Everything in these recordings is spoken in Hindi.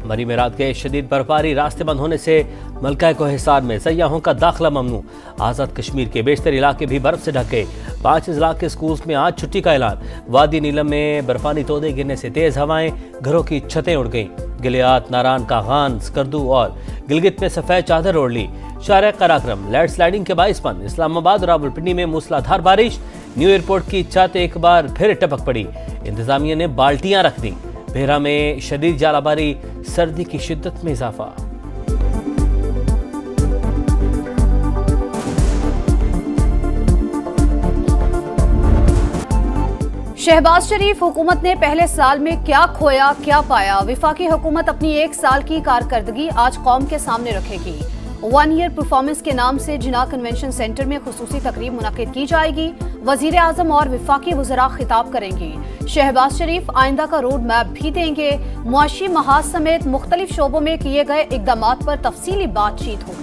मरी में रात के शदीद बर्फबारी, रास्ते बंद होने से मलका को हिसार में सयाहों का दाखिला ममनू। आज़ाद कश्मीर के बेशतर इलाके भी बर्फ से ढक गए। 5 अजला के स्कूल्स में आज छुट्टी का ऐलान। वादी नीलम में बर्फानी तोदे गिरने से तेज हवाएं, घरों की छतें उड़ गईं। गिलियात, नारान, कागान, स्कर्दू और गिलगित में सफेद चादर ओढ़ ली। शार कराक्रम लैंड स्लाइडिंग के बाइस बंद। इस्लामाबाद और रावलपिंडी में मूसलाधार बारिश। न्यू एयरपोर्ट की छत एक बार फिर टपक पड़ी। इंतजामिया ने बाल्टियां रख दी। बेहरा में शदीद जालाबारी, सर्दी की शिद्दत में इजाफा। शहबाज शरीफ हुकूमत ने पहले साल में क्या खोया क्या पाया। वफाकी हुकूमत अपनी 1 साल की कारकर्दगी आज कौम के सामने रखेगी। 1 ईयर परफॉर्मेंस के नाम से जिना कन्वेंशन सेंटर में खुसूसी तकरीब मुनक्किद की जाएगी। वजीर आजम और वफाकी वज़रा खिताब करेंगे। शहबाज शरीफ आइंदा का रोड मैप भी देंगे। मुआशी महाज समेत मुख्तलिफ शोबों में किए गए इकदामात पर तफसीली बातचीत होगी।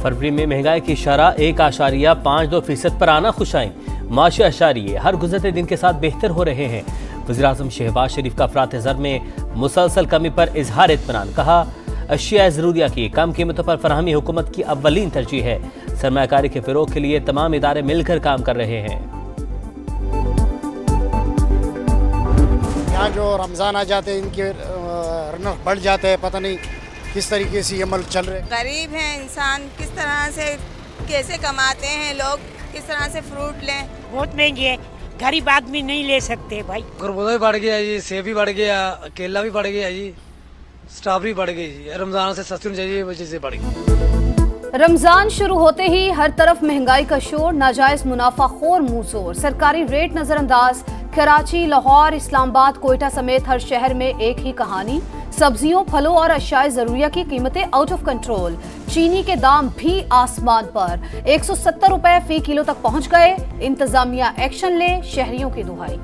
फरवरी में महंगाई की शरह 1.52% पर आना खुश आई। माशी अशारिये हर गुजरते दिन के साथ बेहतर हो रहे हैं। वज़ीर आज़म शहबाज शरीफ का अफरात ज़र में मुसलसल कमी पर इजहार इत्मीनान। कहा, अशिया ज़रूरिया की कम कीमतों पर फराहमी हुकूमत की अव्वलीन तरजीह है। सरमायाकारी के फ़रोग़ के लिए तमाम इदारे मिलकर काम कर रहे हैं। यहाँ जो रमज़ान आ जाते हैं, इनके रनक बढ़ जाते हैं, पता नहीं किस तरीके से ये मुल्क चल रहे। गरीब हैं इंसान, किस तरह से कैसे कमाते हैं लोग, किस तरह से फ्रूट लें। बहुत महंगी है, गरीब आदमी नहीं ले सकते भाई। खरबूजा भी बढ़ गया जी, सेब भी बढ़ गया, केला भी बढ़ गया जी, स्ट्रॉबेरी बढ़ गई जी। रमजान से सस्ती चाहिए, वजह से बढ़ गई। रमजान शुरू होते ही हर तरफ महंगाई का शोर, नाजायज मुनाफाखोर मुंहजोर, सरकारी रेट नजरअंदाज। कराची, लाहौर, इस्लामाबाद, कोयटा समेत हर शहर में एक ही कहानी। सब्जियों, फलों और अशियाए जरूरिया की कीमतें आउट ऑफ कंट्रोल। चीनी के दाम भी आसमान पर, 170 रुपए फी किलो तक पहुंच गए। इंतजामिया एक्शन ले, शहरियों की दुहाई।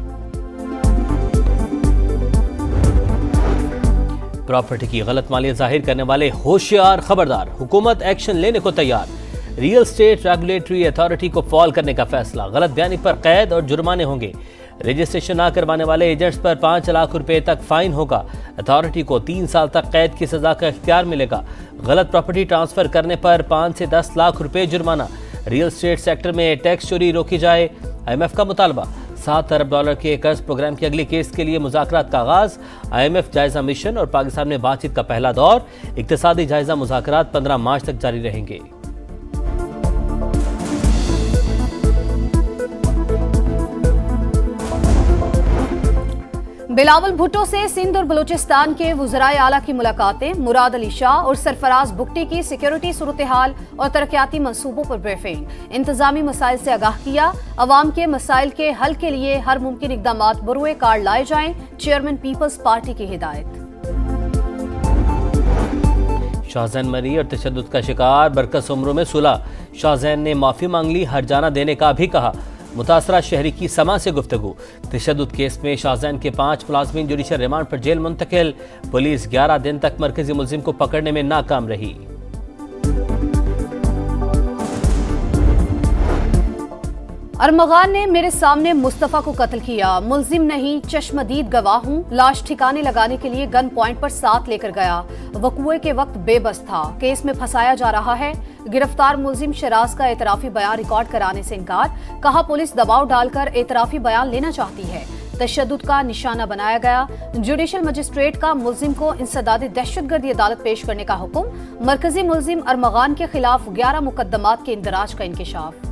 प्रॉपर्टी की गलत मालियत जाहिर करने वाले होशियार, खबरदार, हुकूमत एक्शन लेने को तैयार। रियल एस्टेट रेगुलेटरी अथॉरिटी को फॉल करने का फैसला। गलत बयानी पर कैद और जुर्माने होंगे। रजिस्ट्रेशन न करवाने वाले एजेंट्स पर 5 लाख रुपए तक फाइन होगा। अथॉरिटी को 3 साल तक कैद की सजा का इख्तियार मिलेगा। गलत प्रॉपर्टी ट्रांसफर करने पर 5 से 10 लाख रुपए जुर्माना। रियल एस्टेट सेक्टर में टैक्स चोरी रोकी जाए, IMF का मुतालबा। $7 अरब के कर्ज प्रोग्राम की अगली केस के लिए मुज़ाकरात का आगाज। IMF जायजा मिशन और पाकिस्तान में बातचीत का पहला दौर। इक्तिसादी जायजा मुज़ाकरात 15 मार्च तक जारी रहेंगे। बिलावल भुट्टो से सिंध और बलूचिस्तान के वज़राए आला की मुलाकातें। मुराद अली शाह और सरफराज बुगटी की सिक्योरिटी सूरत हाल और तरक्याती मंसूबों पर ब्रीफिंग। इंतजामी मसाइल से आगाह किया। अवाम के मसाइल के हल के लिए हर मुमकिन इकदामात बरूए कार लाए जाएं। चेयरमैन पीपल्स पार्टी की हिदायत। शाहजैन मरी और तशद्दुद का शिकार, बरकस उम्रों में सुलह। शाहजैन ने माफी मांग ली, हर्जाना देने का भी कहा। मुतासरा शहरी की समा से गुफ्तगू। तशद्दुद केस में शाहजैन के 5 मुलाजमीन जुडिशल रिमांड पर जेल मुंतकिल। पुलिस 11 दिन तक मरकजी मुलजिम को पकड़ने में नाकाम रही। अरमगान ने मेरे सामने मुस्तफा को कत्ल किया। मुलजिम नहीं, चश्मदीद गवाह हूं। लाश ठिकाने लगाने के लिए गन पॉइंट पर साथ लेकर गया। वक़ुए के वक्त बेबस था। केस में फंसाया जा रहा है। गिरफ्तार मुलजिम शराज का एतराफी बयान रिकॉर्ड कराने से इनकार। कहा, पुलिस दबाव डालकर एतराफी बयान लेना चाहती है। तशद्दुद का निशाना बनाया गया। जुडिशल मजिस्ट्रेट का मुलजिम को इंसदादी दहशतगर्दी अदालत पेश करने का हुक्म। मरकजी मुलजिम अरमगान के खिलाफ 11 मुकदमात के इंदराज का इंकिशाफ।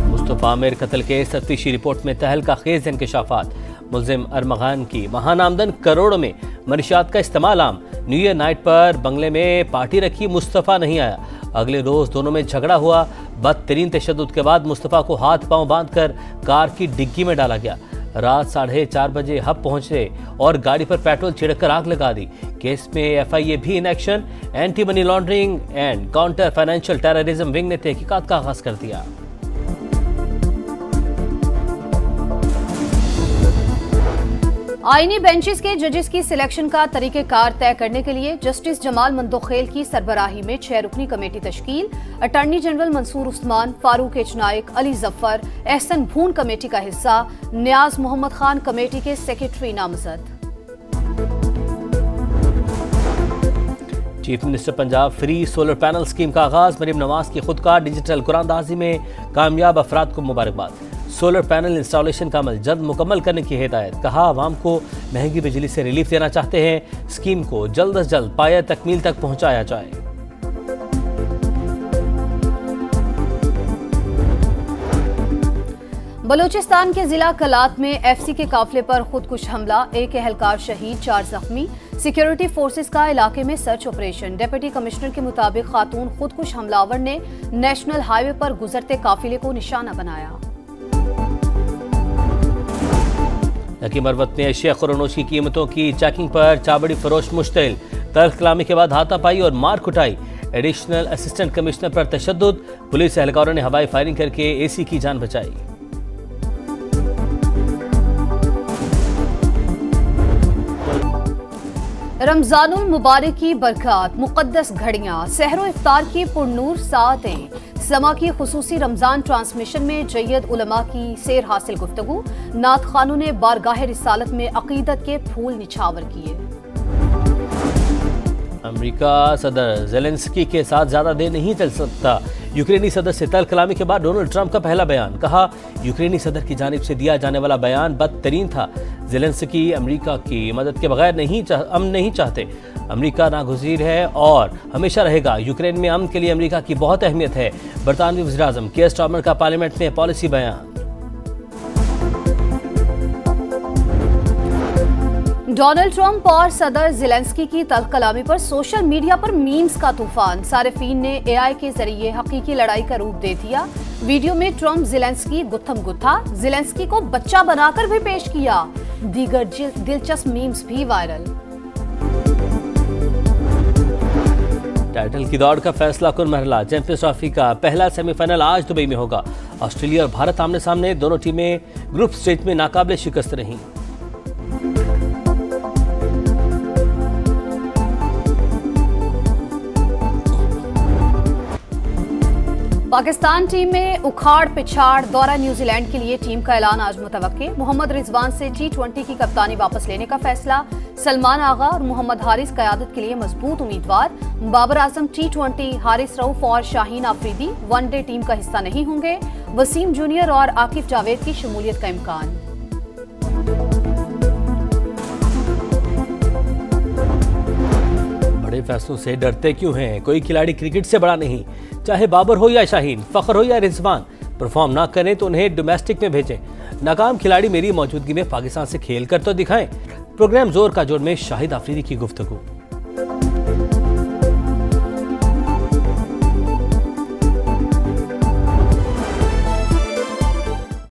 मुस्तफा आमिर कत्ल के तफ्तीशी रिपोर्ट में तहलका खेज इंकशाफात। मुलजिम अरमगान की महान आमदन करोड़ों में, मनीशात का इस्तेमाल आम। न्यू ईयर नाइट पर बंगले में पार्टी रखी, मुस्तफा नहीं आया। अगले रोज दोनों में झगड़ा हुआ। बदतरीन तशद्दुद के बाद मुस्तफा को हाथ पांव बांधकर कार की डिग्गी में डाला गया। रात 4:30 बजे हब पहुंचे और गाड़ी पर पेट्रोल छिड़ककर आग लगा दी। केस में FIA भी in action. Anti money laundering and counter financial terrorism wing ने तहकीकात का आगाज कर दिया। आईनी बेंचेस के जजेस की सिलेक्शन का तरीकेकार तय करने के लिए जस्टिस जमाल मंदोखेल की सरबराही में 6 रुकनी कमेटी तश्कील। Attorney general Mansoor Usman, Farooq H Naik, Ali Zafar, Ahsan Bhoon committee का हिस्सा। नियाज मोहम्मद खान कमेटी के सेक्रेटरी नामजद। Chief minister Punjab free solar panel scheme का आगाज। मरीम नवाज की खुदकार डिजिटल कुरानदाजी में कामयाब अफराद को मुबारकबाद। सोलर पैनल इंस्टॉलेशन का अमल जल्द मुकम्मल करने की हिदायत। कहा आवाम को महंगी बिजली से रिलीफ देना चाहते हैं, स्कीम को जल्द अज जल्द पाया तकमील तक पहुंचाया जाए। बलूचिस्तान के जिला कलात में एफसी के काफिले पर खुदकुश हमला, एक एहलकार शहीद, 4 जख्मी। सिक्योरिटी फोर्सेस का इलाके में सर्च ऑपरेशन। डिप्टी कमिश्नर के मुताबिक खातून खुदकुश हमलावर ने नेशनल हाईवे पर गुजरते काफिले को निशाना बनाया। नकी मरवत में एशिया खुरानोश की कीमतों की चेकिंग पर चाबड़ी फरोश मुश्तिल। तल्ख कलामी के बाद हाथापाई और मार कुटाई। एडिशनल असिस्टेंट कमिश्नर पर तशद्दुद। पुलिस एहलकारों ने हवाई फायरिंग करके एसी की जान बचाई। रमजानुल मुबारक की बरकत, मुक़द्दस घड़ियां, सहरो इफ्तार की पुरनूर सातें। समा की खुसूसी रमजान ट्रांसमिशन में जय्यद उलमा की सैर हासिल गुफ्तगू। नात खानों ने बारगाह रिसालत में अकीदत के फूल निछावर किए। अमेरिका सदर ज़ेलेंस्की के साथ ज्यादा देर नहीं चल सकता। यूक्रेनी सदर से तल्ख कलामी के बाद डोनाल्ड ट्रंप का पहला बयान। कहा यूक्रेनी सदर की जानिब से दिया जाने वाला बयान बदतरीन था। ज़ेलेंस्की अमेरिका की मदद के बगैर अमन नहीं चाहते। अमेरिका नागुज़ीर है और हमेशा रहेगा। यूक्रेन में अमन के लिए अमेरिका की बहुत अहमियत है। बरतानवी वज़ीर-ए-आज़म कीयर स्टारमर का पार्लियामेंट में पॉलिसी बयान। डोनाल्ड ट्रंप और सदर ज़ेलेंस्की की तल्ख कलामी पर सोशल मीडिया पर मीम्स का तूफान। सारिफीन ने एआई के जरिए हकीकी लड़ाई का रूप दे दिया। वीडियो में ट्रंप ज़ेलेंस्की गुत्थम गुत्था, ज़ेलेंस्की को बच्चा बनाकर भी पेश किया। दीगर दिलचस्प मीम्स भी वायरल। टाइटल की दौड़ का फैसला कुन मरहला। चैंपियंस ट्रॉफी का पहला सेमीफाइनल आज दुबई में होगा। ऑस्ट्रेलिया और भारत आमने सामने। दोनों टीमें ग्रुप स्टेज में नाकाबिले शिकस्त रहीं। पाकिस्तान टीम में उखाड़ पिछाड़। दौरा न्यूजीलैंड के लिए टीम का ऐलान आज मुतवक्के। मोहम्मद रिजवान से T20 की कप्तानी वापस लेने का फैसला। सलमान आगा और मोहम्मद हारिस क़यादत के लिए मजबूत उम्मीदवार। बाबर आजम T20, हारिस रऊफ और शाहीन आफरीदी वनडे टीम का हिस्सा नहीं होंगे। वसीम जूनियर और आकिफ जावेद की शमूलियत का इम्कान। बड़े फैसलों से डरते क्यों हैं? कोई खिलाड़ी क्रिकेट से बड़ा नहीं। चाहे बाबर हो या शाहीन, फखर हो या रिजवान, परफॉर्म ना करें तो उन्हें डोमेस्टिक में भेजें। नाकाम खिलाड़ी मेरी मौजूदगी में पाकिस्तान से खेल कर तो दिखाएं। प्रोग्राम जोर का जोर में शाहिद आफरीदी की गुफ्तगू।